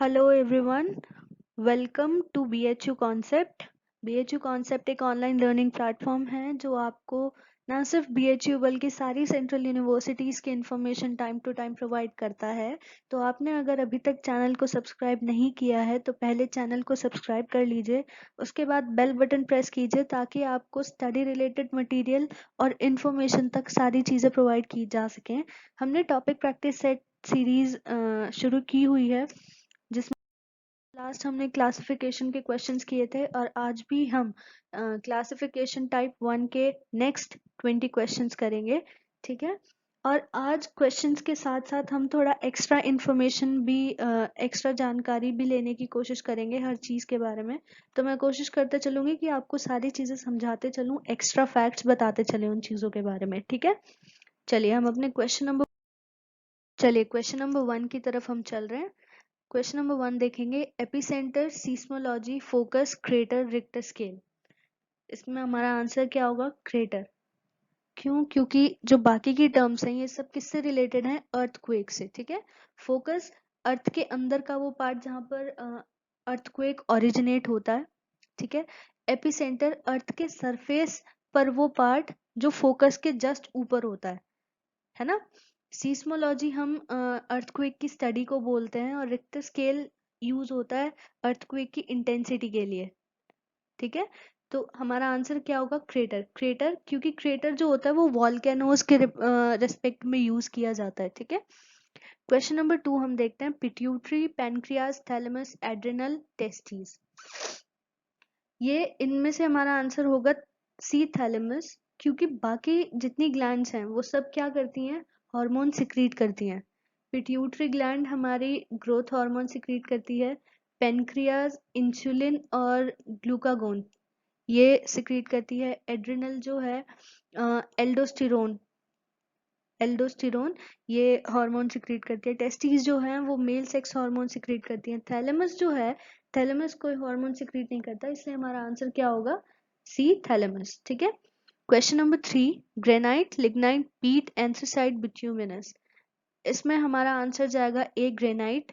Hello everyone, welcome to BHU concept. BHU concept एक online learning platform है जो आपको ना सिर्फ BHU बल्कि सारी सेंट्रल यूनिवर्सिटीज़ की information time to time provide करता है। तो आपने अगर अभी तक चैनल को सब्सक्राइब नहीं किया है तो पहले चैनल को सब्सक्राइब कर लीजिए, उसके बाद बेल बटन प्रेस कीजिए ताकि आपको स्टडी रिलेटेड मटेरियल और इन्फॉर्मेशन तक सारी चीज़ें प्रोवाइड की जा सकें। हमने टॉपिक प्रैक्टिस सेट सीरीज़ शुरू की हुई है जिसमें लास्ट हमने क्लासिफिकेशन के क्वेश्चंस किए थे और आज भी हम क्लासिफिकेशन टाइप 1 के नेक्स्ट 20 क्वेश्चंस करेंगे। ठीक है, और आज क्वेश्चंस के साथ साथ हम थोड़ा एक्स्ट्रा इंफॉर्मेशन भी एक्स्ट्रा जानकारी भी लेने की कोशिश करेंगे हर चीज़ के बारे में। तो मैं कोशिश करते चलूंगी कि आपको सारी चीज़ें समझाते चलूं, एक्स्ट्रा फैक्ट्स बताते चले उन चीज़ों के बारे में। ठीक है, चलिए हम अपने क्वेश्चन नंबर 1 की तरफ हम चल रहे हैं। क्वेश्चन नंबर 1 देखेंगे, epicentre, seismology, focus, crater, Richter scale. इसमें हमारा आंसर क्या होगा? क्रेटर। क्यों? क्योंकि जो बाकी की टर्म्स हैं ये सब किससे रिलेटेड हैं? अर्थक्वेक से। ठीक है, फोकस अर्थ के अंदर का वो पार्ट जहाँ पर अर्थक्वेक ओरिजिनेट होता है। ठीक है, एपिसेंटर अर्थ के सरफेस पर वो पार्ट जो फोकस के जस्ट ऊपर होता है ना। सीस्मोलॉजी हम अर्थक्वेक की स्टडी को बोलते हैं और रिक्टर स्केल यूज होता है अर्थक्वेक की इंटेंसिटी के लिए। ठीक है, तो हमारा आंसर क्या होगा? क्रेटर। क्रेटर क्योंकि क्रेटर जो होता है वो वॉल्केनोज के रिस्पेक्ट में यूज किया जाता है। ठीक है, क्वेश्चन नंबर 2 हम देखते हैं, pituitary, pancreas, thalamus, adrenal, testis. ये इनमें से हमारा आंसर होगा सी, थैलेमस, क्योंकि बाकी जितनी ग्लैंड्स हैं वो सब क्या करती हैं? हार्मोन सिक्रीट करती हैं। पिट्यूटरी ग्लैंड हमारी ग्रोथ हार्मोन सिक्रीट करती है, पेनक्रियाज इंसुलिन और ग्लूकागोन ये सिक्रीट करती है, एड्रिनल जो है एल्डोस्टेरोन एल्डोस्टेरोन ये हार्मोन सिक्रीट करती है, टेस्टिस जो है वो मेल सेक्स हार्मोन सिक्रीट करती है, थैलेमस जो है थैलेमस कोई हार्मोन सिक्रीट नहीं करता, इसलिए हमारा आंसर क्या होगा? सी, थैलेमस। ठीक है, क्वेश्चन नंबर 3, ग्रेनाइट, लिग्नाइट, पीट, एंथ्रासाइट, बिट्यूमिनस। इसमें हमारा आंसर जाएगा ए, ग्रेनाइट,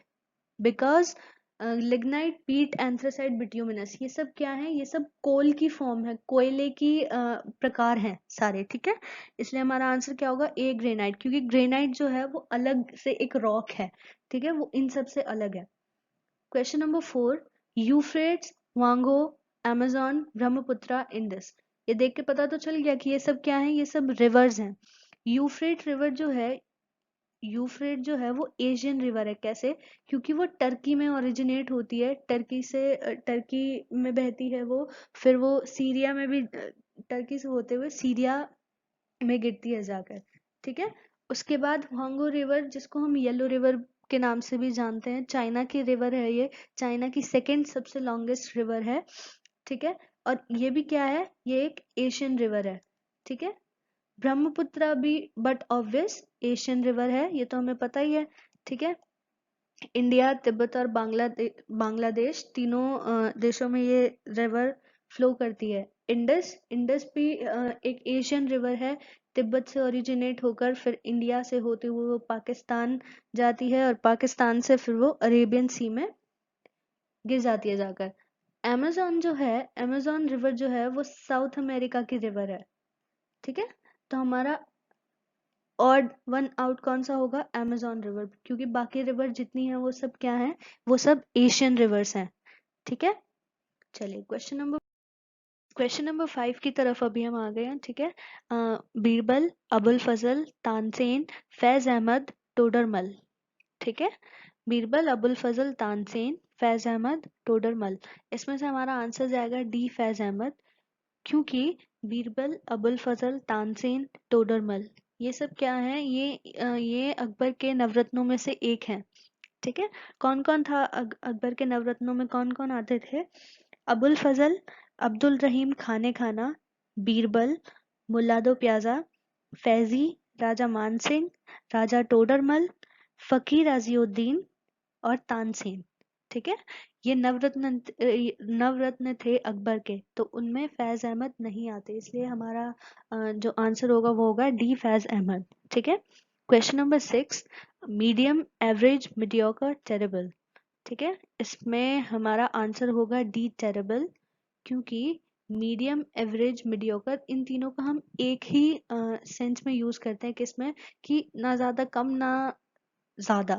बिकॉज लिग्नाइट, पीट, एंथ्रासाइट, बिट्यूमिनस ये सब क्या है? ये सब कोल की फॉर्म है, कोयले की प्रकार हैं सारे। ठीक है, इसलिए हमारा आंसर क्या होगा? ए, ग्रेनाइट, क्योंकि ग्रेनाइट जो है वो अलग से एक रॉक है। ठीक है, वो इन सब से अलग है। क्वेश्चन नंबर 4, यूफ्रेट्स, वांगो, अमेजोन, ब्रह्मपुत्रा, इंडस। ये देख के पता तो चल गया कि ये सब क्या है? ये सब रिवर्स हैं। यूफ्रेट रिवर जो है, यूफ्रेट जो है वो एशियन रिवर है। कैसे? क्योंकि वो टर्की में ओरिजिनेट होती है, टर्की में बहती है वो, फिर वो सीरिया में भी टर्की से होते हुए सीरिया में गिरती है जाकर। ठीक है, उसके बाद होंगो रिवर जिसको हम येलो रिवर के नाम से भी जानते हैं, चाइना की रिवर है ये, चाइना की सेकेंड सबसे लॉन्गेस्ट रिवर है। ठीक है, और ये भी क्या है? ये एक एशियन रिवर है। ठीक है, ब्रह्मपुत्र भी बट ऑब्वियस एशियन रिवर है, ये तो हमें पता ही है। ठीक है, इंडिया, तिब्बत और बांग्लादेश तीनों देशों में ये रिवर फ्लो करती है। इंडस इंडस भी एक एशियन रिवर है, तिब्बत से ओरिजिनेट होकर फिर इंडिया से होते हुए वो पाकिस्तान जाती है और पाकिस्तान से फिर वो अरेबियन सी में गिर जाती है जाकर। अमेजोन जो है, अमेजोन रिवर जो है वो साउथ अमेरिका की रिवर है। ठीक है, तो हमारा ऑड वन आउट कौन सा होगा? अमेजोन रिवर, क्योंकि बाकी रिवर जितनी है वो सब क्या है? वो सब एशियन रिवर्स हैं। ठीक है, चलिए क्वेश्चन नंबर 5 की तरफ अभी हम आ गए हैं। ठीक है, बीरबल, अबुल फजल, तानसेन, फैज अहमद, टोडरमल। ठीक है, बीरबल, अबुल फजल, तानसेन, फैज अहमद, टोडरमल। इसमें से हमारा आंसर जाएगा डी, फैज अहमद, क्योंकि बीरबल, अबुल फजल, तानसेन, टोडरमल ये सब क्या है? ये अकबर के नवरत्नों में से एक है। ठीक है, कौन कौन था अकबर के नवरत्नों में? कौन कौन आते थे? अबुल फजल, अब्दुल रहीम खाने खाना, बीरबल, मुल्ला दो प्याजा, फैजी, राजा मान सिंह, राजा टोडरमल, फकीर अजीउद्दीन और तानसेन। ठीक है, ये नवरत्न थे अकबर के, तो उनमें फैज अहमद नहीं आते, इसलिए हमारा जो आंसर होगा वो होगा डी, फैज अहमद। ठीक है, question number 6, medium, average, mediocre, terrible. ठीक है, इसमें हमारा आंसर होगा डी टेरेबल, क्योंकि मीडियम, एवरेज, मीडियोकर, इन तीनों का हम एक ही सेंस में यूज करते हैं, किसमें कि ना ज्यादा कम ना ज्यादा,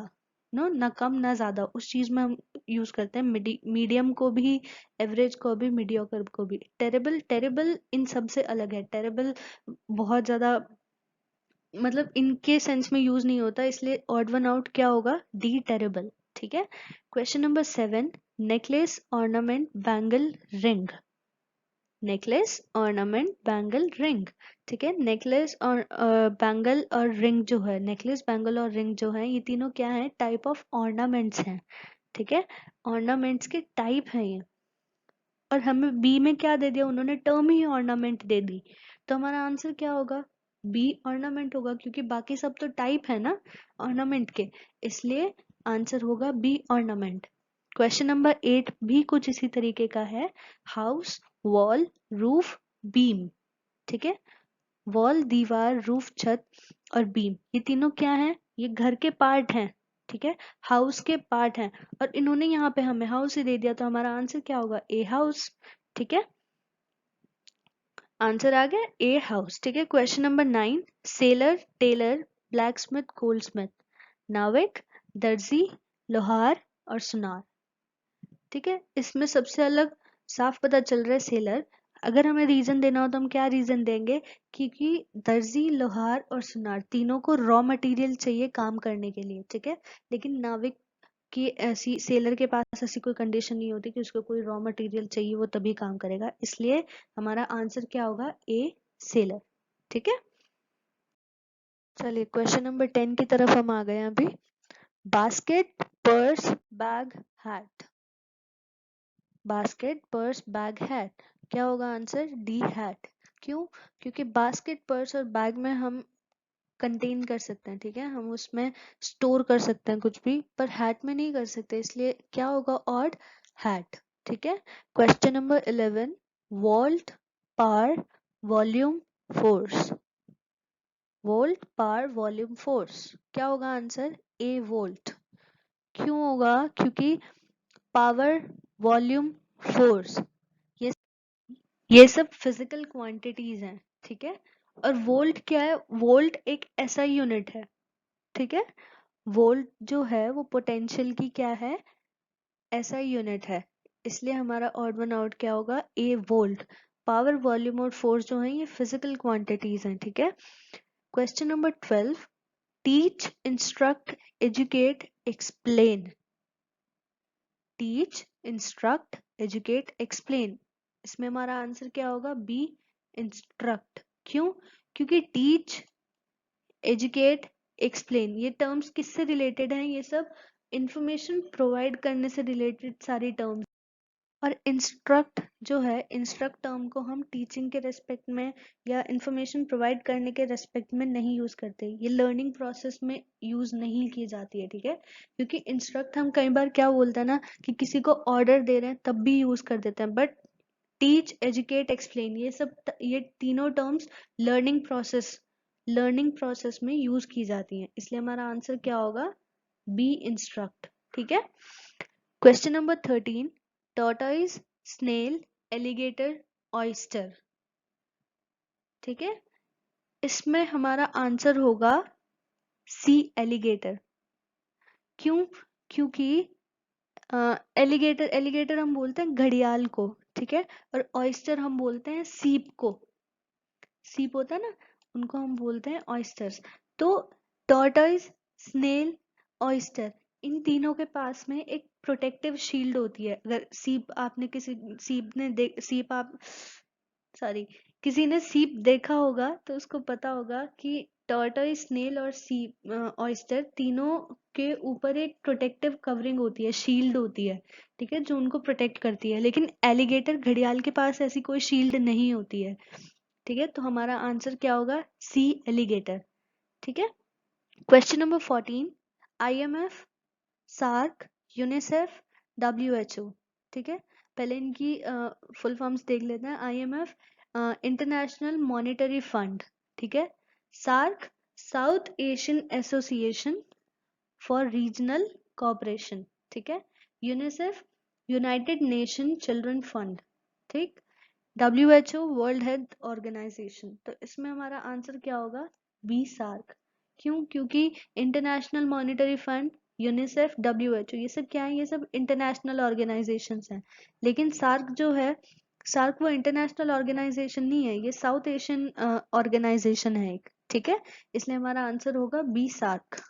नो ना कम ना ज्यादा, उस चीज में हम यूज करते हैं। मीडियम को भी, एवरेज को भी, मीडियोकर को भी। टेरेबल, टेरेबल इन सब से अलग है। टेरेबल बहुत ज्यादा मतलब इनके सेंस में यूज नहीं होता, इसलिए ऑड वन आउट क्या होगा, डी टेरेबल। ठीक है, question number 7, necklace, ornament, bangle, ring. Necklace, ornament, bangle, ring. ठीक है, नेकलेस और बैंगल और रिंग जो है, नेकलेस, बैंगल और रिंग जो है, ये तीनों क्या है, टाइप ऑफ ऑर्नामेंट्स हैं। ठीक है, ऑर्नामेंट्स के टाइप हैं ये। और हमें बी में क्या दे दिया उन्होंने, टर्म ही ऑर्नामेंट दे दी, तो हमारा आंसर क्या होगा, बी ऑर्नामेंट होगा, क्योंकि बाकी सब तो टाइप है ना ऑर्नामेंट के, इसलिए आंसर होगा बी ऑर्नामेंट। क्वेश्चन नंबर 8 भी कुछ इसी तरीके का है। House, wall, roof, beam. ठीक है, वॉल, दीवार, रूफ, छत और बीम, ये तीनों क्या है, ये घर के पार्ट हैं। ठीक है, हाउस के पार्ट हैं, और इन्होंने यहाँ पे हमें हाउस ही दे दिया, तो हमारा आंसर क्या होगा, ए हाउस। ठीक है, आंसर आ गया ए हाउस। ठीक है, question number 9, sailor, tailor, blacksmith, goldsmith, नाविक, दर्जी, लोहार और सुनार। ठीक है, इसमें सबसे अलग साफ पता चल रहा है सेलर। अगर हमें रीजन देना हो तो हम क्या रीजन देंगे, क्योंकि दर्जी, लोहार और सुनार तीनों को रॉ मटेरियल चाहिए काम करने के लिए। ठीक है, लेकिन नाविक की ऐसी, सेलर के पास ऐसी कोई कंडीशन नहीं होती कि उसको कोई रॉ मटेरियल चाहिए वो तभी काम करेगा, इसलिए हमारा आंसर क्या होगा, ए सेलर। ठीक है, चलिए क्वेश्चन नंबर 10 की तरफ हम आ गए हैं अभी। Basket, purse, bag, hat. Basket, purse, bag, hat, क्या होगा आंसर, डी हैट। क्यों, क्योंकि बास्केट, पर्स और बैग में हम कंटेन कर सकते हैं, ठीक है, हम उसमें स्टोर कर सकते हैं कुछ भी, पर हैट में नहीं कर सकते, इसलिए क्या होगा, ऑड हैट। ठीक है, question number 11, volt, power, volume, force. Volt, power, volume, force, क्या होगा आंसर, ए वोल्ट। क्यों होगा, क्योंकि पावर, वॉल्यूम, फोर्स, ये ये सब फिजिकल क्वांटिटीज हैं। ठीक है, और वोल्ट क्या है, वोल्ट एक ऐसा यूनिट है। ठीक है, वोल्ट जो है वो पोटेंशियल की क्या है, ऐसा यूनिट है, इसलिए हमारा ऑड वन आउट क्या होगा, ए वोल्ट। पावर, वॉल्यूम और फोर्स जो है ये फिजिकल क्वांटिटीज हैं। ठीक है, question number 12, teach, instruct, educate, explain. Teach, instruct, educate, explain, इसमें हमारा आंसर क्या होगा, बी इंस्ट्रक्ट। क्यों, क्योंकि टीच, एजुकेट, एक्सप्लेन, ये टर्म्स किससे रिलेटेड हैं, ये सब इंफॉर्मेशन प्रोवाइड करने से रिलेटेड सारी टर्म्स। और इंस्ट्रक्ट जो है, इंस्ट्रक्ट टर्म को हम टीचिंग के रेस्पेक्ट में या इंफॉर्मेशन प्रोवाइड करने के रेस्पेक्ट में नहीं यूज करते, ये लर्निंग प्रोसेस में यूज नहीं की जाती है। ठीक है, क्योंकि इंस्ट्रक्ट हम कई बार क्या बोलते हैं ना, कि किसी को ऑर्डर दे रहे हैं तब भी यूज कर देते हैं, बट टीच, एजुकेट, एक्सप्लेन, ये सब ये तीनों टर्म्स लर्निंग प्रोसेस में यूज की जाती हैं, इसलिए हमारा आंसर क्या होगा, बी इंस्ट्रक्ट। ठीक है, question number 13, tortoise, snail, alligator, oyster. ठीक है, इसमें हमारा आंसर होगा सी एलिगेटर। क्यों, क्योंकि एलिगेटर, एलिगेटर हम बोलते हैं घड़ियाल को। ठीक है, और ऑयस्टर हम बोलते हैं सीप को। सीप होता है ना, उनको हम बोलते हैं ऑयस्टर्स। तो टॉर्टोइज, स्नेल, ऑयस्टर, इन तीनों के पास में एक प्रोटेक्टिव शील्ड होती है। अगर सीप आपने किसी सीप ने सीप आप सॉरी किसी ने सीप देखा होगा तो उसको पता होगा कि टॉर्टोइज, स्नेल और सीप, ऑयस्टर तीनों के ऊपर एक प्रोटेक्टिव कवरिंग होती है, शील्ड होती है। ठीक है, जो उनको प्रोटेक्ट करती है, लेकिन एलिगेटर घड़ियाल के पास ऐसी कोई शील्ड नहीं होती है। ठीक है, तो हमारा आंसर क्या होगा, सी एलिगेटर। ठीक है, question number 14, IMF, SAARC, UNICEF, WHO. ठीक है, पहले इनकी फुल फॉर्म्स देख लेते हैं। IMF, International Monetary Fund. ठीक है, SAARC, South Asian Association for Regional Cooperation. ठीक है। UNICEF, United Nation Children Fund, ठीक। WHO, World Health Organization. तो इसमें हमारा आंसर क्या होगा? B, SAARC. क्यों? क्योंकि International Monetary Fund, UNICEF, WHO, ये सब क्या है? ये सब इंटरनेशनल ऑर्गेनाइजेशंस हैं। लेकिन सार्क जो है, सार्क वो इंटरनेशनल ऑर्गेनाइजेशन नहीं है, ये साउथ एशियन ऑर्गेनाइजेशन है एक, ठीक है। इसलिए हमारा आंसर होगा बी, सार्क।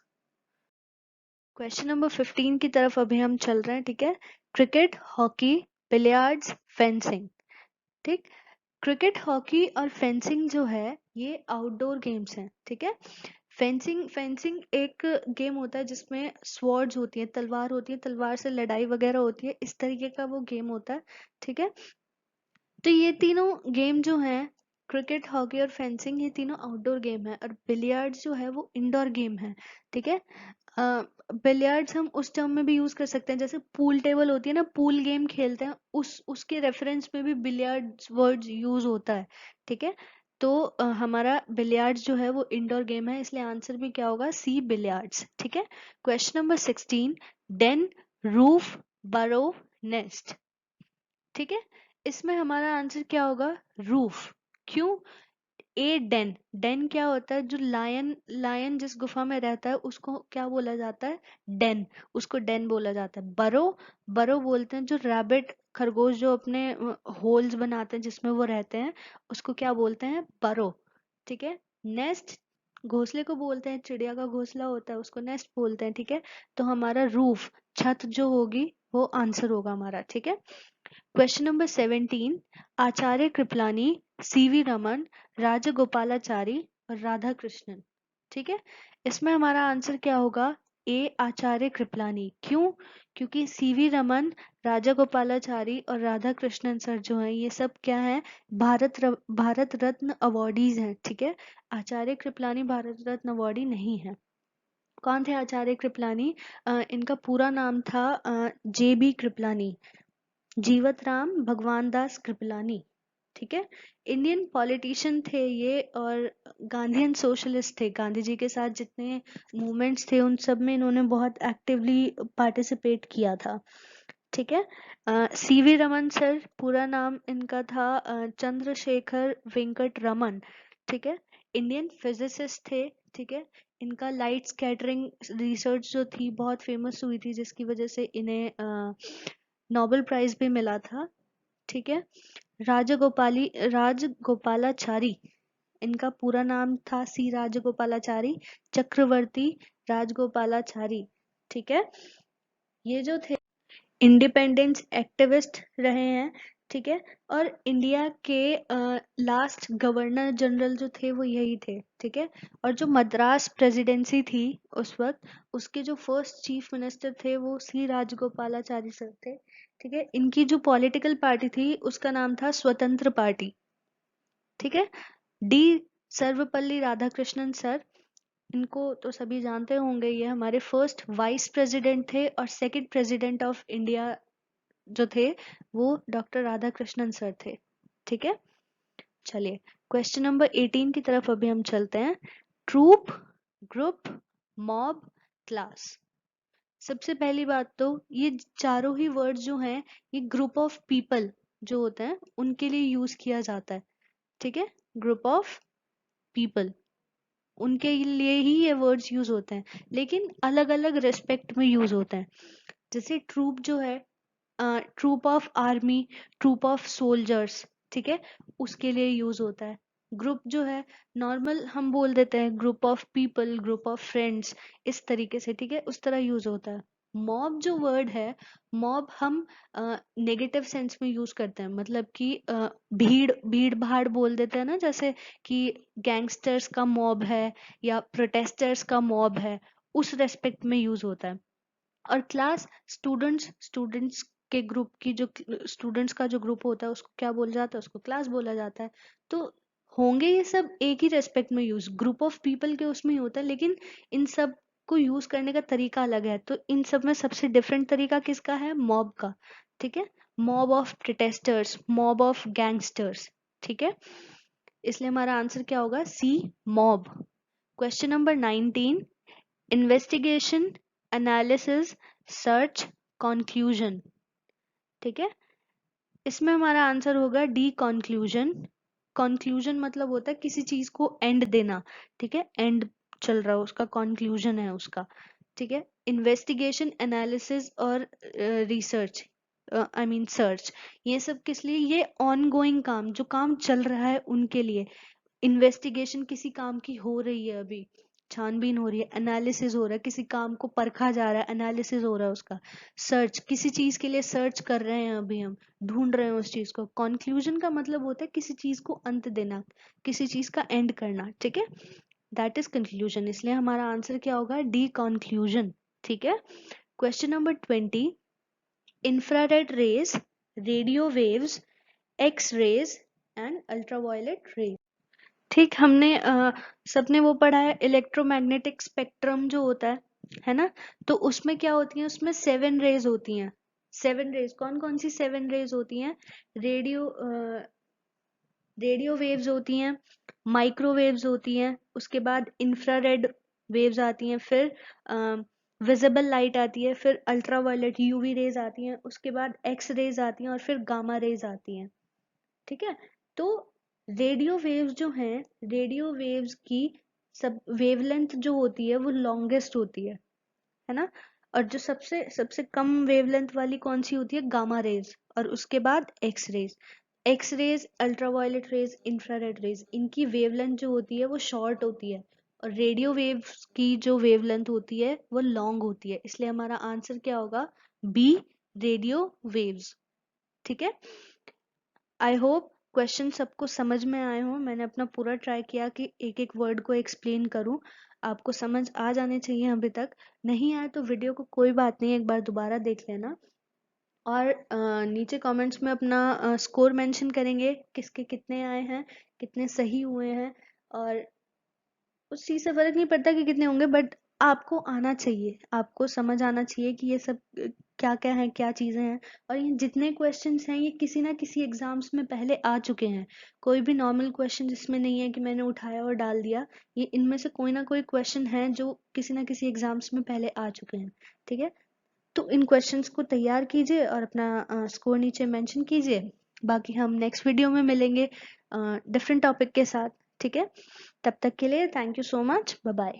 क्वेश्चन नंबर 15 की तरफ अभी हम चल रहे हैं, ठीक है। क्रिकेट, हॉकी, बिलियर्ड्स, फेंसिंग, ठीक। क्रिकेट, हॉकी और फेंसिंग जो है ये आउटडोर गेम्स हैं, ठीक है। फेंसिंग फेंसिंग एक गेम होता है जिसमें स्वॉर्ड्स होती है, तलवार होती है, तलवार से लड़ाई वगैरह होती है, इस तरीके का वो गेम होता है, ठीक है। तो ये तीनों गेम जो हैं, क्रिकेट, हॉकी और फेंसिंग, ये तीनों आउटडोर गेम है, और बिलियर्ड्स जो है वो इंडोर गेम है, ठीक है। बिलियर्ड्स हम उस टर्म में भी यूज कर सकते हैं, जैसे पूल टेबल होती है ना, पूल गेम खेलते हैं, उस उसके रेफरेंस में भी बिलियर्ड्स वर्ड्स यूज होता है, ठीक है। तो हमारा बिलियर्ड्स जो है वो इंडोर गेम है, इसलिए आंसर भी क्या होगा? सी, बिलियर्ड्स, ठीक है। क्वेश्चन नंबर 16, डेन, रूफ, बरो, नेस्ट, ठीक है। इसमें हमारा आंसर क्या होगा? रूफ। क्यों? ए, डेन। डेन क्या होता है? जो लायन लायन जिस गुफा में रहता है उसको क्या बोला जाता है? डेन। उसको डेन बोला जाता है। बरो, बरो बोलते हैं जो रैबिट, खरगोश जो अपने होल्स बनाते हैं जिसमें वो रहते हैं, उसको क्या बोलते हैं? बरो, ठीक है। नेस्ट, घोंसले को बोलते हैं, चिड़िया का घोंसला होता है उसको नेस्ट बोलते हैं, ठीक है। तो हमारा रूफ, छत जो होगी वो आंसर होगा हमारा, ठीक है। Question number 17, Acharya Kripalani, CV Raman, Rajagopalachari और राधा कृष्णन, ठीक है। इसमें हमारा आंसर क्या होगा? ए, आचार्य कृपलानी। क्यों? क्योंकि सीवी रमन, राजा गोपालाचारी और राधा कृष्णन सर जो हैं ये सब क्या है? भारत रत्न अवॉर्डीज हैं, ठीक है। आचार्य कृपलानी भारत रत्न अवॉर्डी नहीं है। कौन थे आचार्य कृपलानी? इनका पूरा नाम था JB कृपलानी, जीवत राम भगवान दास कृपलानी, ठीक है। इंडियन पॉलिटिशियन थे ये, और गांधीयन सोशलिस्ट थे। गांधी जी के साथ जितने मूवमेंट्स थे उन सब में इन्होंने बहुत एक्टिवली पार्टिसिपेट किया था, ठीक है। सीवी रमन सर, पूरा नाम इनका था चंद्रशेखर वेंकट रमन, ठीक है। इंडियन फिजिसिस्ट थे, ठीक है। इनका लाइट स्कैटरिंग रिसर्च जो थी बहुत फेमस हुई थी, जिसकी वजह से इन्हें नोबेल प्राइज भी मिला था, ठीक है। राजगोपालाचारी, इनका पूरा नाम था सी राजगोपालाचारी, चक्रवर्ती राजगोपालाचारी, ठीक है। ये जो थे इंडिपेंडेंस एक्टिविस्ट रहे हैं, ठीक है। और इंडिया के लास्ट गवर्नर जनरल जो थे वो यही थे, ठीक है। और जो मद्रास प्रेसिडेंसी थी उस वक्त, उसके जो फर्स्ट चीफ मिनिस्टर थे वो सी राजगोपालाचारी सर थे, ठीक है। इनकी जो पॉलिटिकल पार्टी थी उसका नाम था स्वतंत्र पार्टी, ठीक है। डी, सर्वपल्ली राधाकृष्णन सर, इनको तो सभी जानते होंगे, ये हमारे फर्स्ट वाइस प्रेसिडेंट थे, और सेकंड प्रेसिडेंट ऑफ इंडिया जो थे वो डॉक्टर राधा कृष्णन सर थे, ठीक है। चलिए क्वेश्चन नंबर 18 की तरफ अभी हम चलते हैं। Troop, group, mob, class. सबसे पहली बात तो ये चारों ही वर्ड्स जो हैं ये ग्रुप ऑफ पीपल जो होते हैं उनके लिए यूज किया जाता है, ठीक है। ग्रुप ऑफ पीपल, उनके लिए ही ये वर्ड्स यूज होते हैं, लेकिन अलग अलग रेस्पेक्ट में यूज होते हैं। जैसे ट्रूप जो है, troop of army, troop of soldiers, ठीक है, उसके लिए यूज होता है। ग्रुप जो है नॉर्मल हम बोल देते हैं group of people, group of friends, इस तरीके से, ठीक है, उस तरह यूज होता है। मॉब जो वर्ड है, मॉब हम नेगेटिव सेंस में यूज करते हैं, मतलब कि भीड़ भीड़ भाड़ बोल देते हैं ना, जैसे कि गैंगस्टर्स का मॉब है या प्रोटेस्टर्स का मॉब है, उस रेस्पेक्ट में यूज होता है। और क्लास, स्टूडेंट्स के ग्रुप की जो स्टूडेंट्स का जो ग्रुप होता है उसको क्या बोला जाता है? उसको क्लास बोला जाता है। तो होंगे ये सब एक ही रेस्पेक्ट में यूज, ग्रुप ऑफ पीपल के उसमें ही होता है, लेकिन इन सब को यूज करने का तरीका अलग है। तो इन सब में सबसे डिफरेंट तरीका किसका है? मॉब का, ठीक है। Mob of protesters, mob of gangsters, ठीक है। इसलिए हमारा आंसर क्या होगा? C, mob. Question number 19, investigation, analysis, search, conclusion. ठीक है, इसमें हमारा आंसर होगा डी, कॉन्क्लूजन। कॉन्क्लूजन मतलब होता है किसी चीज को एंड देना। ठीक है, एंड चल रहा है उसका, कॉन्क्लूजन है उसका। ठीक है, इन्वेस्टिगेशन, एनालिसिस और रिसर्च, आई मीन सर्च, ये सब किस लिए? ये ऑन गोइंग काम, जो काम चल रहा है उनके लिए। इन्वेस्टिगेशन किसी काम की हो रही है, अभी छानबीन हो रही है, एनालिसिस हो रहा है, किसी काम को परखा जा रहा है, एनालिसिस हो रहा है उसका। सर्च, किसी चीज के लिए सर्च कर रहे हैं, अभी हम ढूंढ रहे हैं उस चीज को। कंक्लूजन का मतलब होता है किसी चीज को अंत देना, किसी चीज का एंड करना। ठीक है, दैट इज कंक्लूजन, इसलिए हमारा आंसर क्या होगा? D, conclusion. ठीक है, question number 20, infrared rays, radio waves, X rays and ultraviolet rays. ठीक, हमने सबने वो पढ़ा है इलेक्ट्रोमैग्नेटिक स्पेक्ट्रम जो होता है ना? तो उसमें क्या होती है? उसमें 7 रेज होती हैं। 7 रेज, कौन कौन सी 7 रेज होती हैं? रेडियो रेडियो वेव्स होती हैं, माइक्रोवेव्स होती हैं, उसके बाद इंफ्रारेड वेव्स आती हैं, फिर विजिबल लाइट आती है, फिर अल्ट्रावायलेट यूवी रेज आती हैं, उसके बाद एक्स रेज आती हैं, और फिर गामा रेज आती हैं। ठीक है, तो रेडियो वेव्स जो हैं, रेडियो वेव्स की सब वेवलेंथ जो होती है वो लॉन्गेस्ट होती है ना? और जो सबसे सबसे कम वेवलेंथ वाली कौन सी होती है? गामा रेज, और उसके बाद X rays. X rays, ultraviolet rays, infrared rays, इनकी वेवलेंथ जो होती है वो शॉर्ट होती है, और रेडियो वेव्स की जो वेवलेंथ होती है वो लॉन्ग होती है, इसलिए हमारा आंसर क्या होगा? B, radio waves. ठीक है, आई होप क्वेश्चन सबको समझ में आए हो। मैंने अपना पूरा ट्राई किया कि एक एक वर्ड को एक्सप्लेन करूं, आपको समझ आ जाने चाहिए। अभी तक नहीं आए तो वीडियो को कोई बात नहीं, एक बार दोबारा देख लेना। और नीचे कमेंट्स में अपना स्कोर मेंशन करेंगे, किसके कितने आए हैं, कितने सही हुए हैं। और उस चीज से फर्क नहीं पड़ता कि कितने होंगे, बट आपको आना चाहिए, आपको समझ आना चाहिए कि ये सब क्या क्या है, क्या चीजें हैं। और ये जितने क्वेश्चंस हैं ये किसी ना किसी एग्जाम्स में पहले आ चुके हैं। कोई भी नॉर्मल क्वेश्चन जिसमें नहीं है कि मैंने उठाया और डाल दिया। ये इनमें से कोई ना कोई क्वेश्चन है जो किसी ना किसी एग्जाम्स में पहले आ चुके हैं। ठीक है, तो इन क्वेश्चंस को तैयार कीजिए और अपना स्कोर नीचे मेंशन कीजिए। बाकी हम नेक्स्ट वीडियो में मिलेंगे डिफरेंट टॉपिक के साथ। ठीक है, तब तक के लिए thank you so much, bye bye.